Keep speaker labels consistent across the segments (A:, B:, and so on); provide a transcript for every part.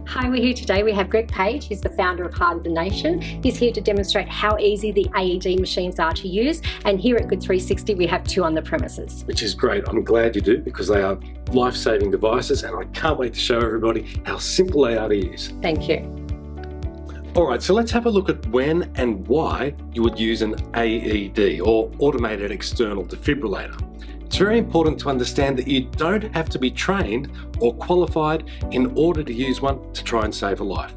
A: Hi, we're here today. We have Greg Page. He's the founder of Heart of the Nation. He's here to demonstrate how easy the AED machines are to use. And here at Good 360, we have 2 on the premises.
B: Which is great. I'm glad you do, because they are life-saving devices, and I can't wait to show everybody how simple they are to use.
A: Thank you.
B: All right, so let's have a look at when and why you would use an AED, or automated external defibrillator. It's very important to understand that you don't have to be trained or qualified in order to use one to try and save a life.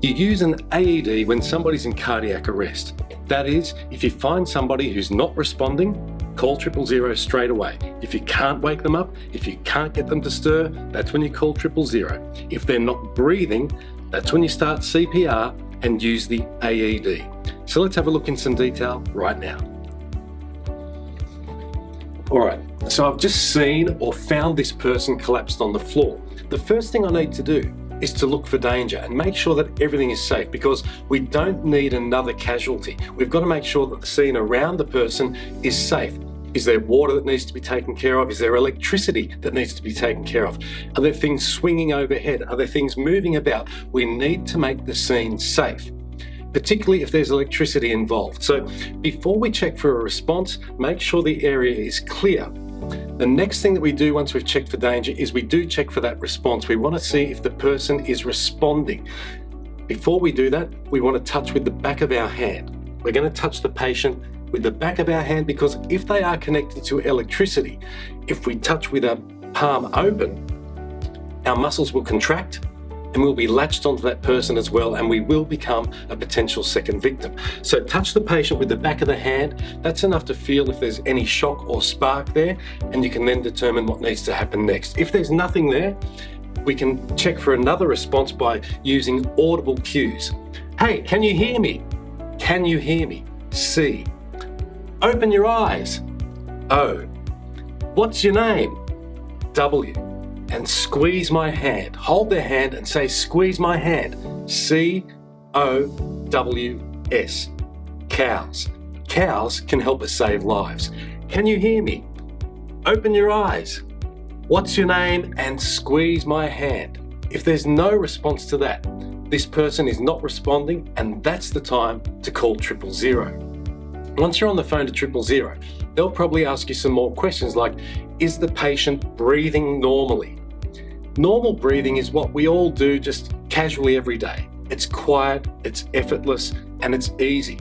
B: You use an AED when somebody's in cardiac arrest. That is, if you find somebody who's not responding, call 000 straight away. If you can't wake them up, if you can't get them to stir, that's when you call 000. If they're not breathing, that's when you start CPR and use the AED. So let's have a look in some detail right now. All right, so I've just seen or found this person collapsed on the floor. The first thing I need to do is to look for danger and make sure that everything is safe, because we don't need another casualty. We've got to make sure that the scene around the person is safe. Is there water that needs to be taken care of? Is there electricity that needs to be taken care of? Are there things swinging overhead? Are there things moving about? We need to make the scene safe, particularly if there's electricity involved. So before we check for a response, make sure the area is clear. The next thing that we do once we've checked for danger is we do check for that response. We want to see if the person is responding. Before we do that, we want to touch with the back of our hand. We're going to touch the patient with the back of our hand, because if they are connected to electricity, if we touch with our palm open, our muscles will contract and we'll be latched onto that person as well, and we will become a potential second victim. So touch the patient with the back of the hand. That's enough to feel if there's any shock or spark there, and you can then determine what needs to happen next. If there's nothing there, we can check for another response by using audible cues. Hey, can you hear me? Can you hear me? C. Open your eyes. O. What's your name? W. And squeeze my hand. Hold their hand and say, squeeze my hand. C-O-W-S. Cows. Cows can help us save lives. Can you hear me? Open your eyes. What's your name? And squeeze my hand. If there's no response to that, this person is not responding, and that's the time to call 000. Once you're on the phone to 000, they'll probably ask you some more questions like, is the patient breathing normally? Normal breathing is what we all do just casually every day. It's quiet, it's effortless, and it's easy.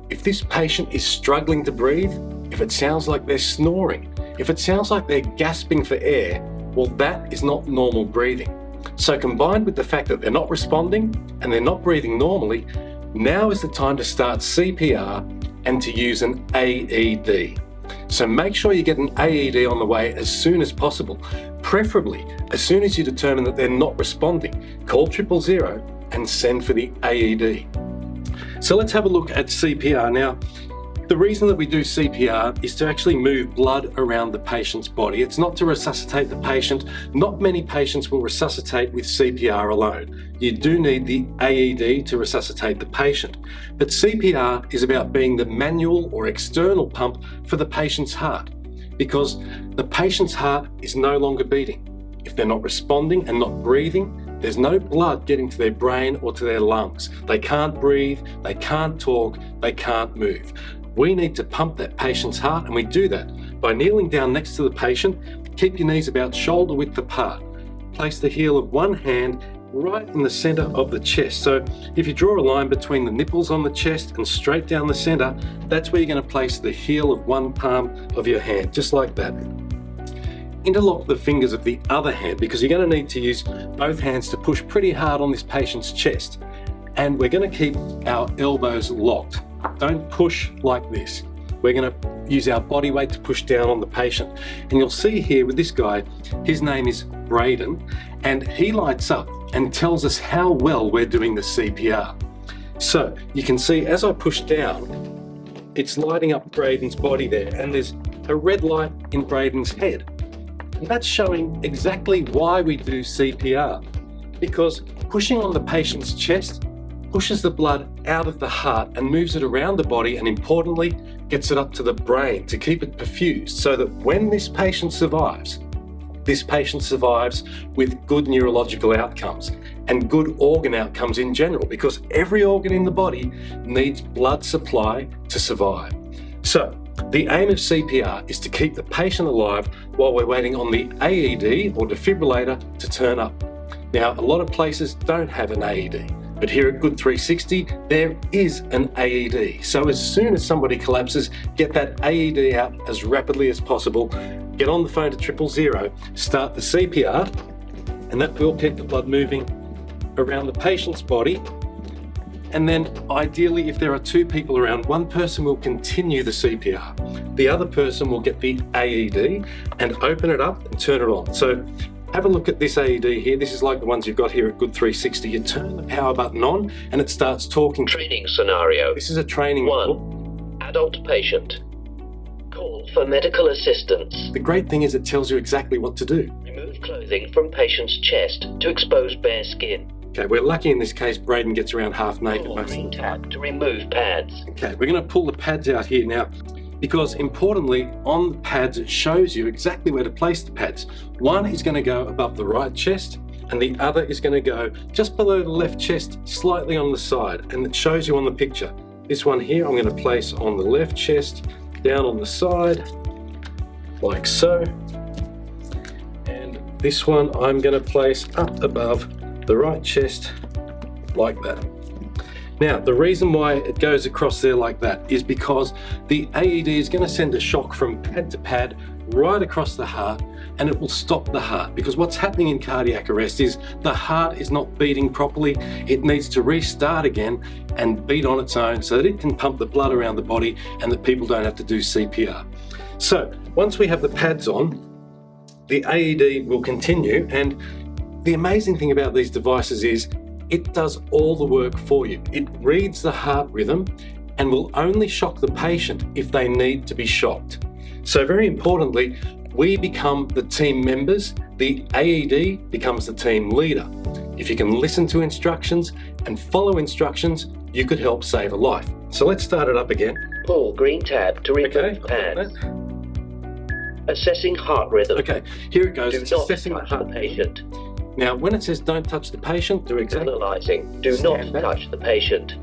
B: If this patient is struggling to breathe, if it sounds like they're snoring, if it sounds like they're gasping for air, well, that is not normal breathing. So combined with the fact that they're not responding and they're not breathing normally, now is the time to start CPR and to use an AED. So make sure you get an AED on the way as soon as possible, preferably as soon as you determine that they're not responding. Call 000 and send for the AED. So let's have a look at CPR now. The reason that we do CPR is to actually move blood around the patient's body. It's not to resuscitate the patient. Not many patients will resuscitate with CPR alone. You do need the AED to resuscitate the patient. But CPR is about being the manual or external pump for the patient's heart, because the patient's heart is no longer beating. If they're not responding and not breathing, there's no blood getting to their brain or to their lungs. They can't breathe, they can't talk, they can't move. We need to pump that patient's heart, and we do that by kneeling down next to the patient. Keep your knees about shoulder width apart. Place the heel of one hand right in the center of the chest. So if you draw a line between the nipples on the chest and straight down the center, that's where you're going to place the heel of one palm of your hand, just like that. Interlock the fingers of the other hand, because you're going to need to use both hands to push pretty hard on this patient's chest. And we're going to keep our elbows locked. Don't push like this. We're going to use our body weight to push down on the patient. And you'll see here with this guy, his name is Braden, and he lights up and tells us how well we're doing the CPR. So you can see as I push down, it's lighting up Braden's body there, and there's a red light in Braden's head. And that's showing exactly why we do CPR, because pushing on the patient's chest pushes the blood out of the heart and moves it around the body, and importantly, gets it up to the brain to keep it perfused, so that when this patient survives, This patient survives with good neurological outcomes and good organ outcomes in general, because every organ in the body needs blood supply to survive. So, the aim of CPR is to keep the patient alive while we're waiting on the AED or defibrillator to turn up. Now, a lot of places don't have an AED, but here at Good 360, there is an AED. So as soon as somebody collapses, get that AED out as rapidly as possible, get on the phone to 000, start the CPR, and that will keep the blood moving around the patient's body. And then ideally, if there are two people around, one person will continue the CPR. The other person will get the AED and open it up and turn it on. So have a look at this AED here. This is like the ones you've got here at Good 360. You turn the power button on and it starts talking.
C: Training scenario.
B: This is a training.
C: 1. Adult patient. Call for medical assistance.
B: The great thing is it tells you exactly what to do.
C: Remove clothing from patient's chest to expose bare skin.
B: Okay, we're lucky in this case, Braden gets around half naked.
C: Call green tab to remove pads.
B: Okay, we're going to pull the pads out here now, because importantly, on the pads it shows you exactly where to place the pads. One is going to go above the right chest, and the other is going to go just below the left chest, slightly on the side, and it shows you on the picture. This one here I'm going to place on the left chest, down on the side, like so. And this one I'm going to place up above the right chest, like that. Now, the reason why it goes across there like that is because the AED is going to send a shock from pad to pad right across the heart, and it will stop the heart, because what's happening in cardiac arrest is the heart is not beating properly. It needs to restart again and beat on its own so that it can pump the blood around the body and that people don't have to do CPR. So once we have the pads on, the AED will continue, and the amazing thing about these devices is it does all the work for you. It reads the heart rhythm and will only shock the patient if they need to be shocked. So very importantly, we become the team members, the AED becomes the team leader. If you can listen to instructions and follow instructions, you could help save a life. So let's start it up again.
C: Pull green tab to remove pads. Assessing heart rhythm.
B: Okay, here it goes.
C: Do
B: It's
C: not
B: assessing the
C: touch
B: heart
C: the
B: rhythm.
C: patient.
B: Now, when it says don't touch the patient, do exactly.
C: Analyzing. Do
B: Stand
C: not
B: back.
C: touch the patient.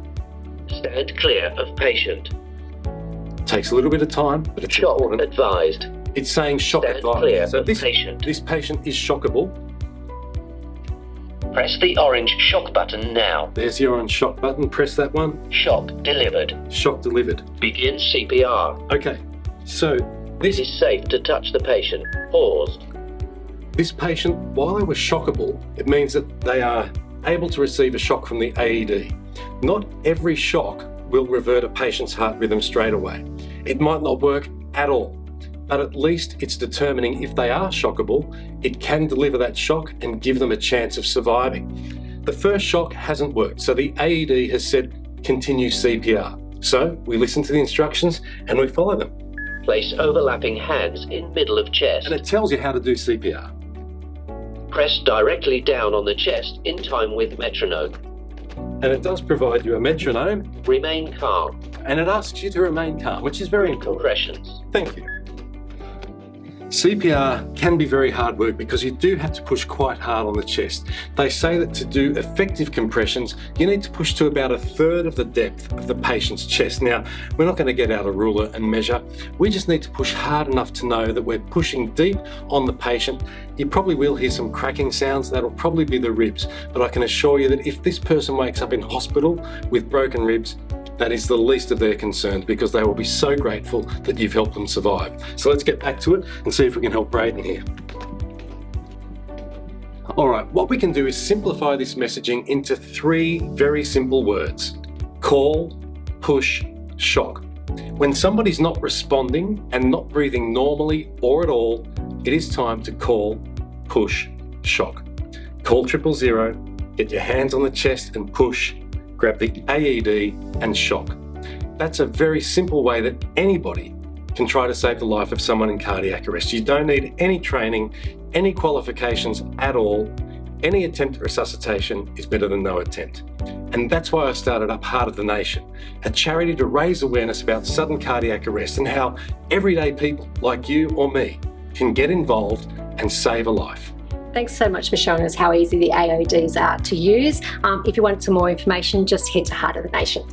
C: Stand clear of patient.
B: Takes a little bit of time, but it's
C: Shock
B: important.
C: advised.
B: It's saying shock
C: Stand clear
B: advised. So
C: of patient.
B: this patient is shockable.
C: Press the orange shock button now.
B: There's your orange shock button. Press that one.
C: Shock delivered.
B: Shock delivered.
C: Begin CPR.
B: Okay, so
C: It is safe to touch the patient. Pause.
B: this patient, while they were shockable, it means that they are able to receive a shock from the AED. Not every shock will revert a patient's heart rhythm straight away. It might not work at all, but at least it's determining if they are shockable, it can deliver that shock and give them a chance of surviving. The first shock hasn't worked, so the AED has said continue CPR. So we listen to the instructions and we follow them.
C: Place overlapping hands in middle of chest.
B: And it tells you how to do CPR.
C: Press directly down on the chest in time with metronome.
B: And it does provide you a metronome,
C: Remain calm.
B: and it asks you to remain calm, which is very important.
C: Compressions.
B: Thank you. CPR can be very hard work because you do have to push quite hard on the chest. They say that to do effective compressions, you need to push to about 1/3 of the depth of the patient's chest. Now, we're not going to get out a ruler and measure. We just need to push hard enough to know that we're pushing deep on the patient. You probably will hear some cracking sounds. That'll probably be the ribs. But I can assure you that if this person wakes up in hospital with broken ribs, that is the least of their concerns, because they will be so grateful that you've helped them survive. So let's get back to it and see if we can help Braden here. All right, what we can do is simplify this messaging into 3 very simple words: call, push, shock. When somebody's not responding and not breathing normally or at all, it is time to call, push, shock. Call 000, get your hands on the chest and push, grab the AED and shock. That's a very simple way that anybody can try to save the life of someone in cardiac arrest. You don't need any training, any qualifications at all. Any attempt at resuscitation is better than no attempt. And that's why I started up Heart of the Nation, a charity to raise awareness about sudden cardiac arrest and how everyday people like you or me can get involved and save a life.
A: Thanks so much for showing us how easy the AEDs are to use. If you want some more information, just head to Heart of the Nation.